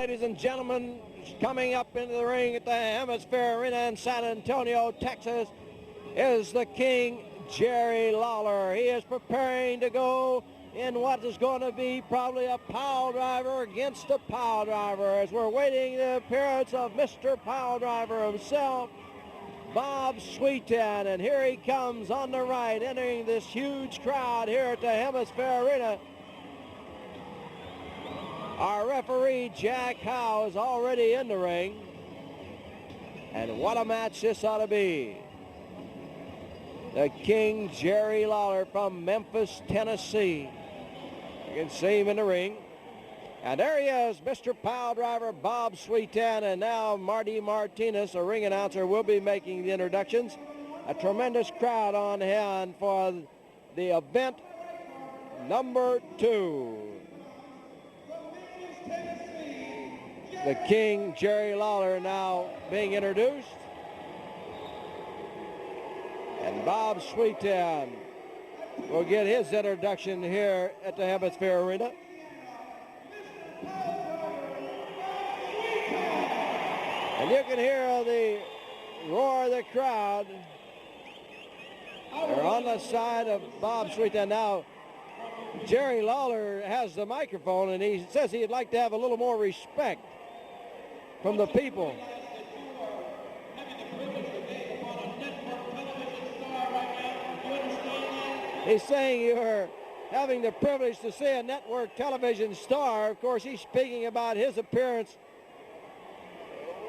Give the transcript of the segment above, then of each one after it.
Ladies and gentlemen, coming up into the ring at the Hemisphere Arena in San Antonio, Texas, is the King, Jerry Lawler. He is preparing to go in what is going to be probably a pile driver against a pile driver, as we're waiting the appearance of Mr. Pile Driver himself, Bob Sweetan. And here he comes on the right, entering this huge crowd here at the Hemisphere Arena. Our referee, Jack Howe, is already in the ring. And what a match this ought to be. The King, Jerry Lawler from Memphis, Tennessee. You can see him in the ring. And there he is, Mr. Pile Driver, Bob Sweetan. And now Marty Martinez, a ring announcer, will be making the introductions. A tremendous crowd on hand for the event number 2. The King, Jerry Lawler, now being introduced. And Bob Sweetan will get his introduction here at the Hemisphere Arena. And you can hear the roar of the crowd. They're on the side of Bob Sweetan. Now, Jerry Lawler has the microphone, and he says he'd like to have a little more respect from the people. He's saying you're having the privilege to see a network television star. Of course, he's speaking about his appearance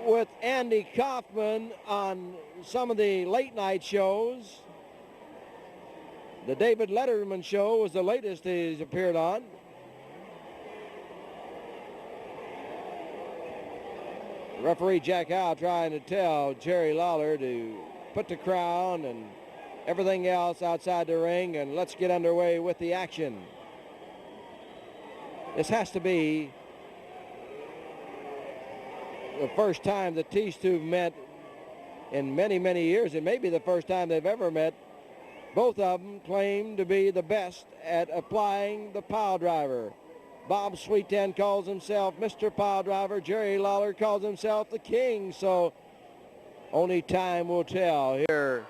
with Andy Kaufman on some of the late night shows. The David Letterman show was the latest he's appeared on. Referee Jack Howe trying to tell Jerry Lawler to put the crown and everything else outside the ring, and let's get underway with the action. This has to be the first time that these two met in many, many years. It may be the first time they've ever met. Both of them claim to be the best at applying the pile driver. Bob Sweetan calls himself Mr. Pile Driver. Jerry Lawler calls himself the King. So only time will tell here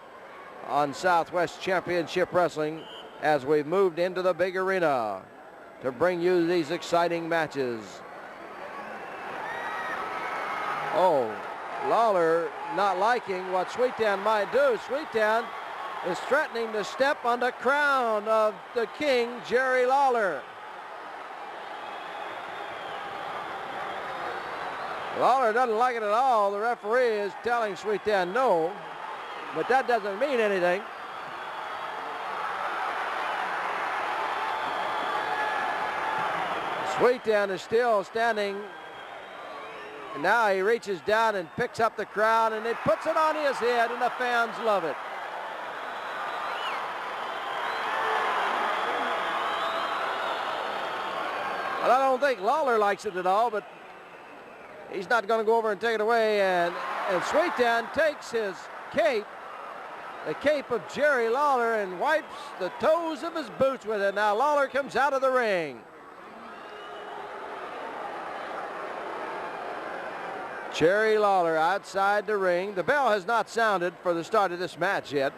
on Southwest Championship Wrestling as we've moved into the big arena to bring you these exciting matches. Oh, Lawler not liking what Sweetan might do. Sweetan is threatening to step on the crown of the King, Jerry Lawler. Lawler doesn't like it at all. The referee is telling Sweetan no, but that doesn't mean anything. Sweetan is still standing. And now he reaches down and picks up the crown, and he puts it on his head, and the fans love it. Well, I don't think Lawler likes it at all, but he's not going to go over and take it away. And Sweetan takes his cape, the cape of Jerry Lawler, and wipes the toes of his boots with it. Now Lawler comes out of the ring. Jerry Lawler outside the ring. The bell has not sounded for the start of this match yet.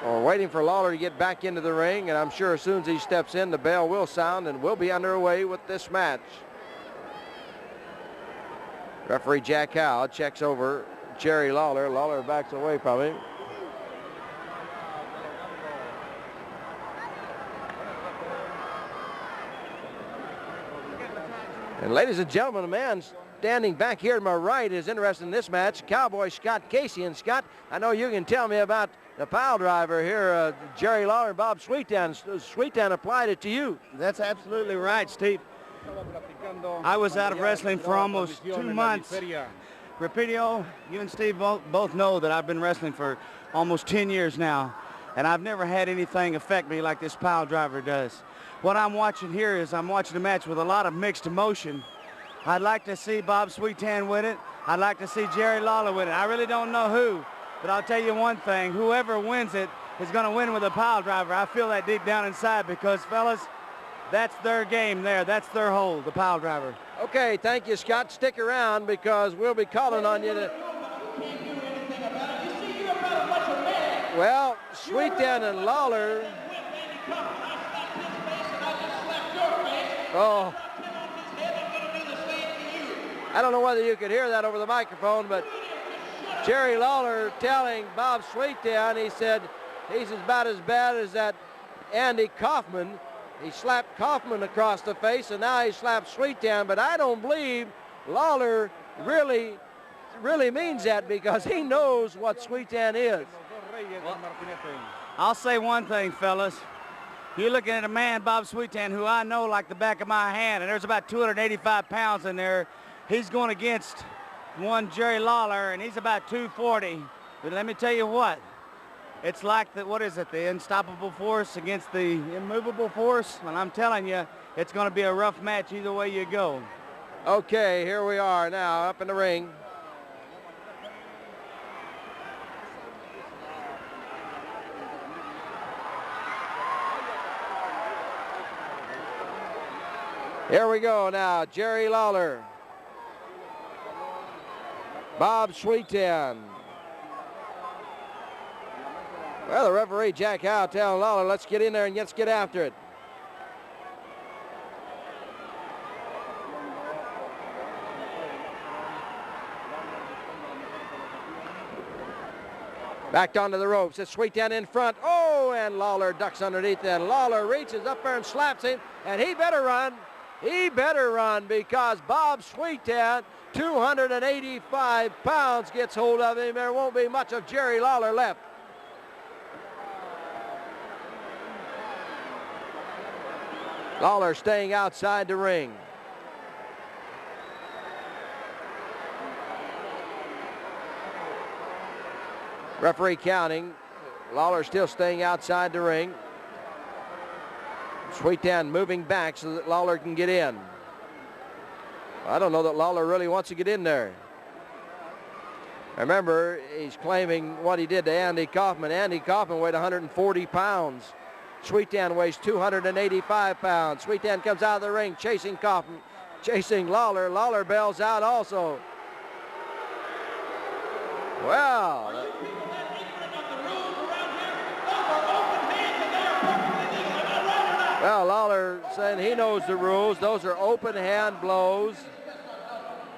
We're waiting for Lawler to get back into the ring, and I'm sure as soon as he steps in, the bell will sound and we'll be underway with this match. Referee Jack Howe checks over Jerry Lawler. Lawler backs away probably. And ladies and gentlemen, the man standing back here to my right is interested in this match, Cowboy Scott Casey. And Scott, I know you can tell me about the pile driver here, Jerry Lawler and Bob Sweetan. Sweetan applied it to you. That's absolutely right, Steve. I was out of wrestling for almost 2 months. Rapidio, you and Steve both know that I've been wrestling for almost 10 years now, and I've never had anything affect me like this pile driver does. What I'm watching here is I'm watching a match with a lot of mixed emotion. I'd like to see Bob Sweetan with it. I'd like to see Jerry Lawler with it. I really don't know who, but I'll tell you one thing. Whoever wins it is going to win with a pile driver. I feel that deep down inside because, fellas, that's their game there. That's their hole, the pile driver. Okay, thank you, Scott. Stick around because we'll be calling on you to... Well, Sweetan and Lawler... Oh. I don't know whether you could hear that over the microphone, but Jerry Lawler telling Bob Sweetan, he said he's about as bad as that Andy Kaufman. He slapped Kaufman across the face, and now he slapped Sweetan, but I don't believe Lawler really means that because he knows what Sweetan is. Well, I'll say one thing, fellas. You're looking at a man, Bob Sweetan, who I know like the back of my hand, and there's about 285 pounds in there. He's going against one Jerry Lawler, and he's about 240. But let me tell you what. It's like the, what is it, the unstoppable force against the immovable force? And I'm telling you, it's going to be a rough match either way you go. Okay, here we are now up in the ring. Here we go now, Jerry Lawler. Bob Sweetan. Well, the referee, Jack Howe, telling Lawler, let's get in there and let's get after it. Backed onto the ropes. It's Sweetan in front. Oh, and Lawler ducks underneath that. Lawler reaches up there and slaps him, and he better run. He better run because Bob Sweetan, 285 pounds, gets hold of him. There won't be much of Jerry Lawler left. Lawler staying outside the ring. Referee counting. Lawler still staying outside the ring. Sweetan moving back so that Lawler can get in. I don't know that Lawler really wants to get in there. Remember, he's claiming what he did to Andy Kaufman. Andy Kaufman weighed 140 pounds. Sweetan weighs 285 pounds. Sweetan comes out of the ring chasing Kaufman, chasing Lawler. Lawler bails out also. Well. Well, Lawler saying he knows the rules. Those are open hand blows.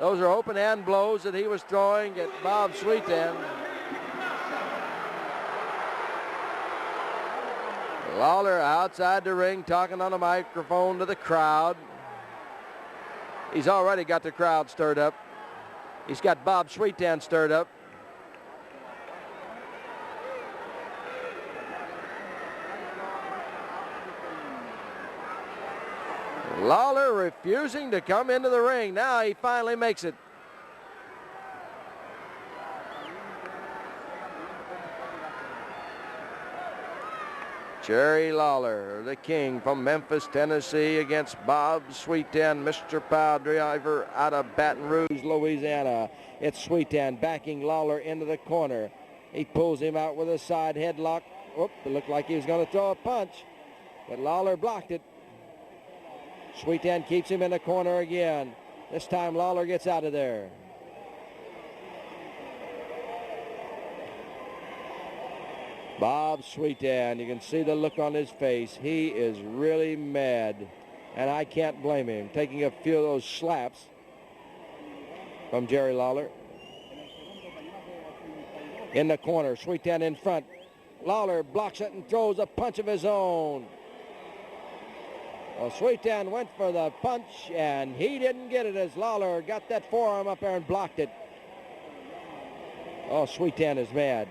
Those are open hand blows that he was throwing at Bob Sweetan. Lawler outside the ring talking on a microphone to the crowd. He's already got the crowd stirred up. He's got Bob Sweetan stirred up. Lawler refusing to come into the ring. Now he finally makes it. Jerry Lawler, the king from Memphis, Tennessee, against Bob Sweetan, Mr. Pile Driver out of Baton Rouge, Louisiana. It's Sweetan backing Lawler into the corner. He pulls him out with a side headlock. Oop, it looked like he was going to throw a punch, but Lawler blocked it. Sweetan keeps him in the corner again. This time Lawler gets out of there. Bob Sweetan, you can see the look on his face. He is really mad, and I can't blame him. Taking a few of those slaps from Jerry Lawler. In the corner, Sweetan in front. Lawler blocks it and throws a punch of his own. Well, Sweetan went for the punch, and he didn't get it as Lawler got that forearm up there and blocked it. Oh, Sweetan is mad.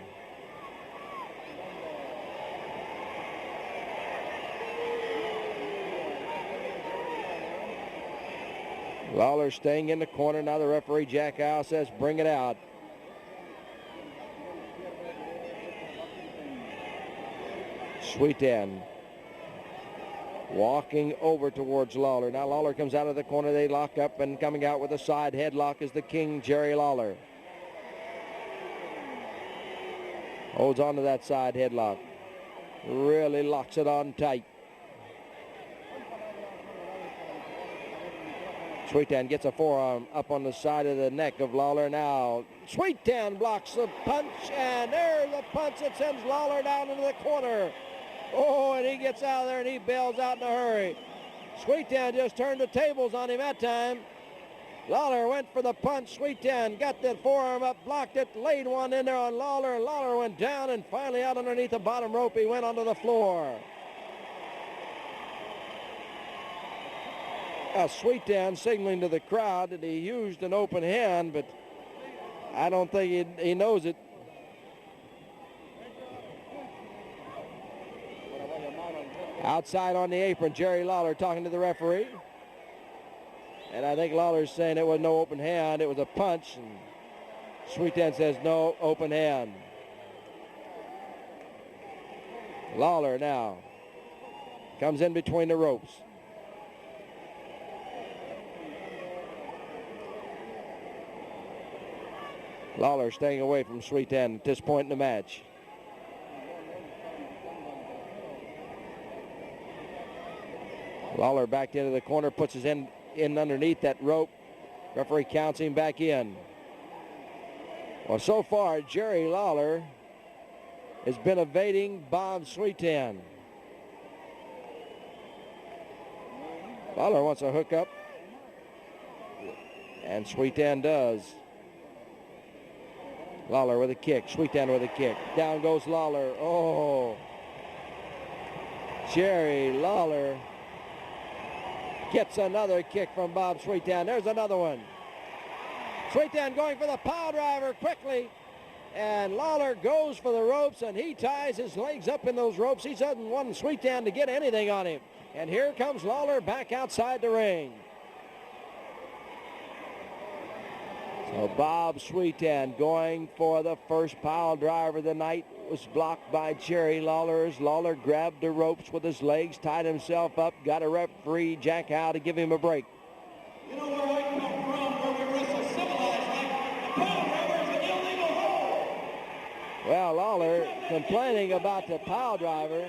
Lawler staying in the corner. Now the referee, Jack Howe, says bring it out. Sweetan walking over towards Lawler. Now Lawler comes out of the corner. They lock up, and coming out with a side headlock is the king, Jerry Lawler. Holds on to that side headlock. Really locks it on tight. Sweetan gets a forearm up on the side of the neck of Lawler now. Sweetan blocks the punch, and there's a punch that sends Lawler down into the corner. Oh, and he gets out of there and he bails out in a hurry. Sweetan just turned the tables on him that time. Lawler went for the punch. Sweetan got that forearm up, blocked it, laid one in there on Lawler, and Lawler went down, and finally out underneath the bottom rope, he went onto the floor. Sweetan signaling to the crowd that he used an open hand, but I don't think he knows it. Outside on the apron, Jerry Lawler talking to the referee. And I think Lawler's saying it was no open hand, it was a punch. And Sweetan says no open hand. Lawler now comes in between the ropes. Lawler staying away from Sweetan at this point in the match. Lawler backed into the corner, puts his in underneath that rope. Referee counts him back in. Well, so far, Jerry Lawler has been evading Bob Sweetan. Lawler wants a hookup, and Sweetan does. Lawler with a kick, Sweetan with a kick. Down goes Lawler. Oh, Jerry Lawler gets another kick from Bob Sweetan. There's another one. Sweetan going for the pile driver quickly, and Lawler goes for the ropes, and he ties his legs up in those ropes. He doesn't want Sweetan to get anything on him. And here comes Lawler back outside the ring. So Bob Sweetan going for the first pile driver of the night was blocked by Jerry Lawler as Lawler grabbed the ropes with his legs, tied himself up, got a referee, Jack Howe, to give him a break. You know where I come from, where we wrestle civilized, like the pile driver is an illegal hold. Well, Lawler complaining about the pile driver,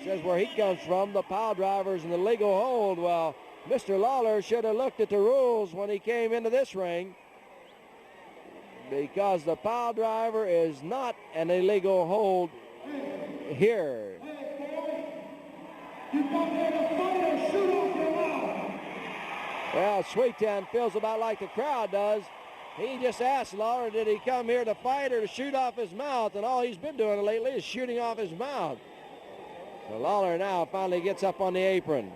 says where he comes from, the pile driver is an illegal hold. Well, Mr. Lawler should have looked at the rules when he came into this ring, because the pile driver is not an illegal hold here. Well, Sweetan feels about like the crowd does. He just asked Lawler, did he come here to fight or to shoot off his mouth? And all he's been doing lately is shooting off his mouth. So Lawler now finally gets up on the apron.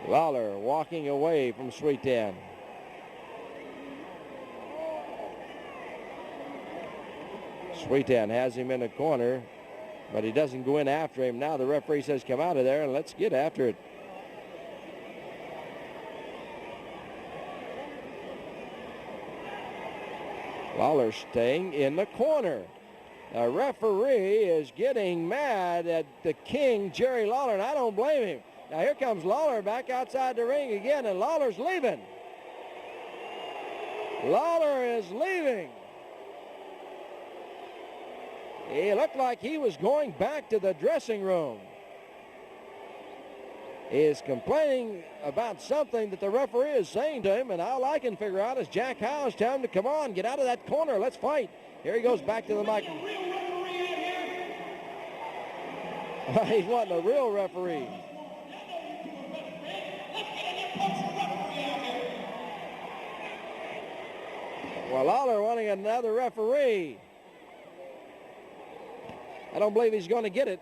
Lawler walking away from Sweetan. Sweetan has him in the corner, but he doesn't go in after him. Now the referee says, come out of there and let's get after it. Lawler staying in the corner. The referee is getting mad at the king, Jerry Lawler, and I don't blame him. Now here comes Lawler back outside the ring again, and Lawler's leaving. Lawler is leaving. He looked like he was going back to the dressing room. He is complaining about something that the referee is saying to him, and all I can figure out is Jack Howe is telling him to come on, get out of that corner, let's fight. Here he goes back to the microphone. He's wanting a real referee. Well, Lawler wanting another referee. I don't believe he's going to get it.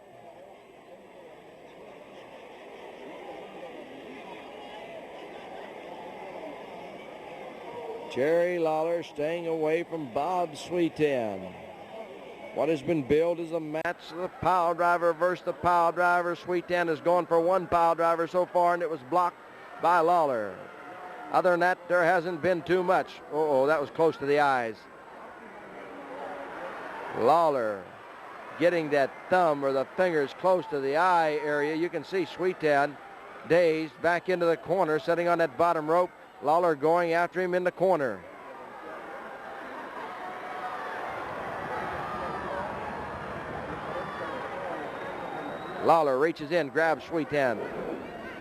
Jerry Lawler staying away from Bob Sweetan. What has been billed as a match of the pile driver versus the pile driver. Sweetan has gone for one pile driver so far, and it was blocked by Lawler. Other than that, there hasn't been too much. Uh-oh, that was close to the eyes. Lawler getting that thumb or the fingers close to the eye area. You can see Sweetan dazed, back into the corner, sitting on that bottom rope. Lawler going after him in the corner. Lawler reaches in, grabs Sweetan,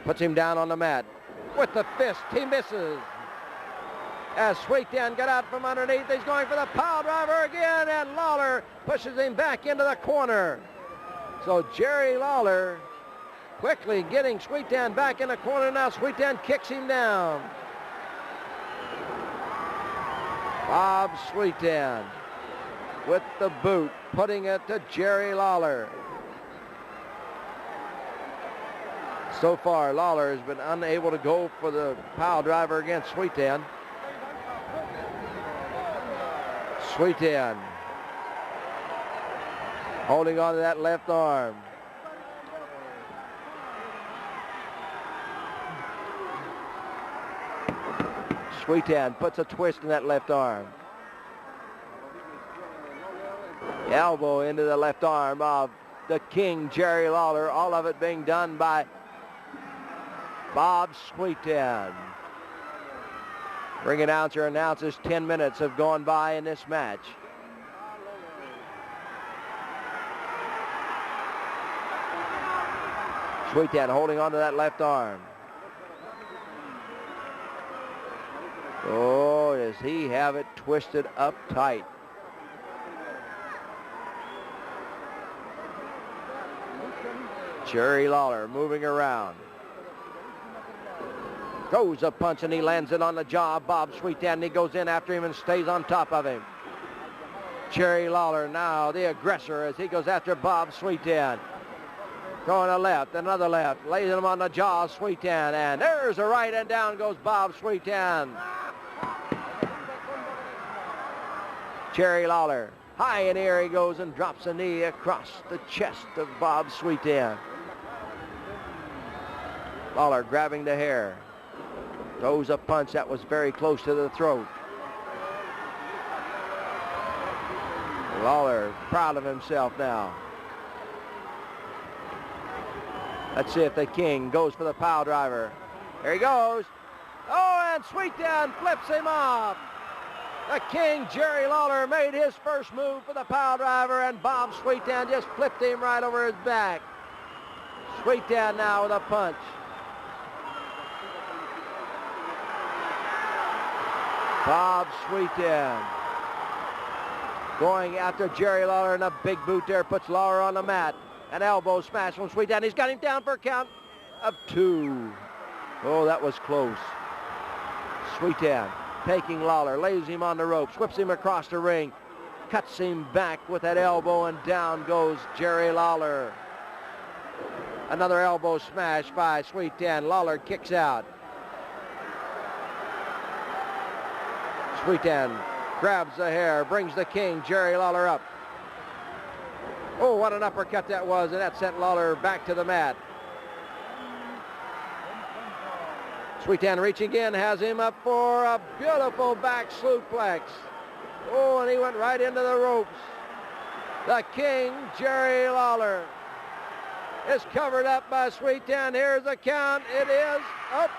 puts him down on the mat. With the fist, he misses. As Sweetan got out from underneath, he's going for the pile driver again, and Lawler pushes him back into the corner. So Jerry Lawler quickly getting Sweetan back in the corner. Now Sweetan kicks him down. Bob Sweetan with the boot, putting it to Jerry Lawler. So far, Lawler has been unable to go for the pile driver against Sweetan. Sweetan holding on to that left arm. Sweetan puts a twist in that left arm. Elbow into the left arm of the King, Jerry Lawler. All of it being done by Bob Sweetan. Ring announcer announces 10 minutes have gone by in this match. Sweetan holding on to that left arm. Oh, does he have it twisted up tight. Jerry Lawler moving around. Throws a punch and he lands it on the jaw of Bob Sweetan. He goes in after him and stays on top of him. Jerry Lawler now the aggressor as he goes after Bob Sweetan. Going a left, another left, lays him on the jaw of Sweetan, and there's a right, and down goes Bob Sweetan. Jerry Lawler, high in the air he goes and drops a knee across the chest of Bob Sweetan. Lawler grabbing the hair. Throws a punch that was very close to the throat. Lawler proud of himself now. Let's see if the King goes for the pile driver. There he goes. Oh, and Sweetan flips him off. The King, Jerry Lawler, made his first move for the pile driver, and Bob Sweetan just flipped him right over his back. Sweetan now with a punch. Bob Sweetan going after Jerry Lawler, and a big boot there puts Lawler on the mat. An elbow smash from Sweetan. He's got him down for a count of 2. Oh, that was close. Sweetan taking Lawler, lays him on the ropes, whips him across the ring, cuts him back with that elbow, and down goes Jerry Lawler. Another elbow smash by Sweetan. Lawler kicks out. Sweetan grabs the hair, brings the King, Jerry Lawler, up. Oh, what an uppercut that was, and that sent Lawler back to the mat. Sweetan reaching in, has him up for a beautiful back suplex. Oh, and he went right into the ropes. The King, Jerry Lawler, is covered up by Sweetan. Here's the count. It is up.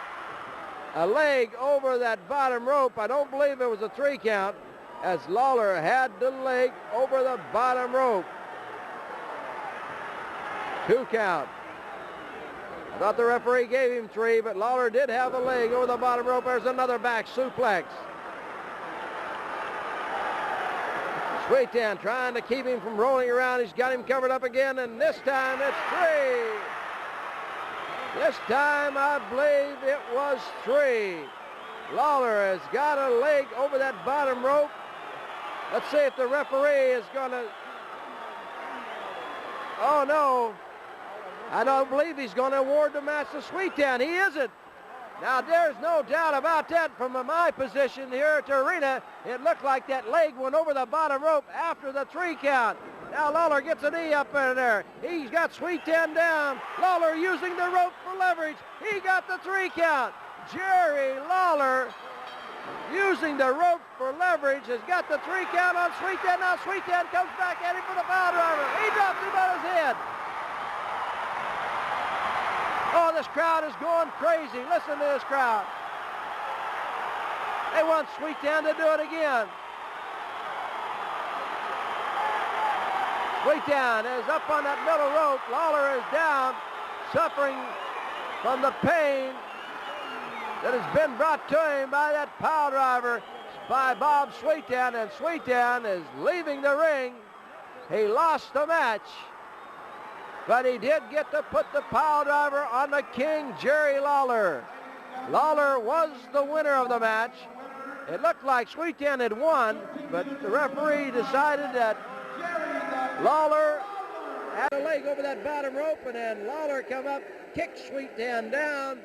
A leg over that bottom rope. I don't believe it was a 3 count, as Lawler had the leg over the bottom rope. 2 count. I thought the referee gave him 3, but Lawler did have a leg over the bottom rope. There's another back suplex. Sweetan trying to keep him from rolling around. He's got him covered up again, and this time it's 3. This time I believe it was 3. Lawler has got a leg over that bottom rope. Let's see if the referee is going to... Oh, no. I don't believe he's going to award the match to Sweetan. He isn't. Now, there's no doubt about that. From my position here at the arena, it looked like that leg went over the bottom rope after the 3 count. Now Lawler gets a knee up in there. He's got Sweetan down. Lawler using the rope for leverage. He got the 3 count. Jerry Lawler using the rope for leverage has got the 3 count on Sweetan. Now Sweetan comes back at him for the pile driver. He drops him on his head. Oh, this crowd is going crazy. Listen to this crowd. They want Sweetan to do it again. Sweetan is up on that middle rope. Lawler is down, suffering from the pain that has been brought to him by that pile driver by Bob Sweetan, and Sweetan is leaving the ring. He lost the match, but he did get to put the pile driver on the King, Jerry Lawler. Lawler was the winner of the match. It looked like Sweetan had won, but the referee decided that Lawler had a leg over that bottom rope, and then Lawler come up, kicked Sweetan down,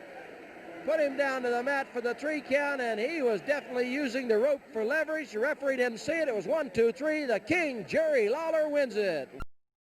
put him down to the mat for the 3 count, and he was definitely using the rope for leverage. The referee didn't see it. It was 1, 2, 3. The King, Jerry Lawler, wins it.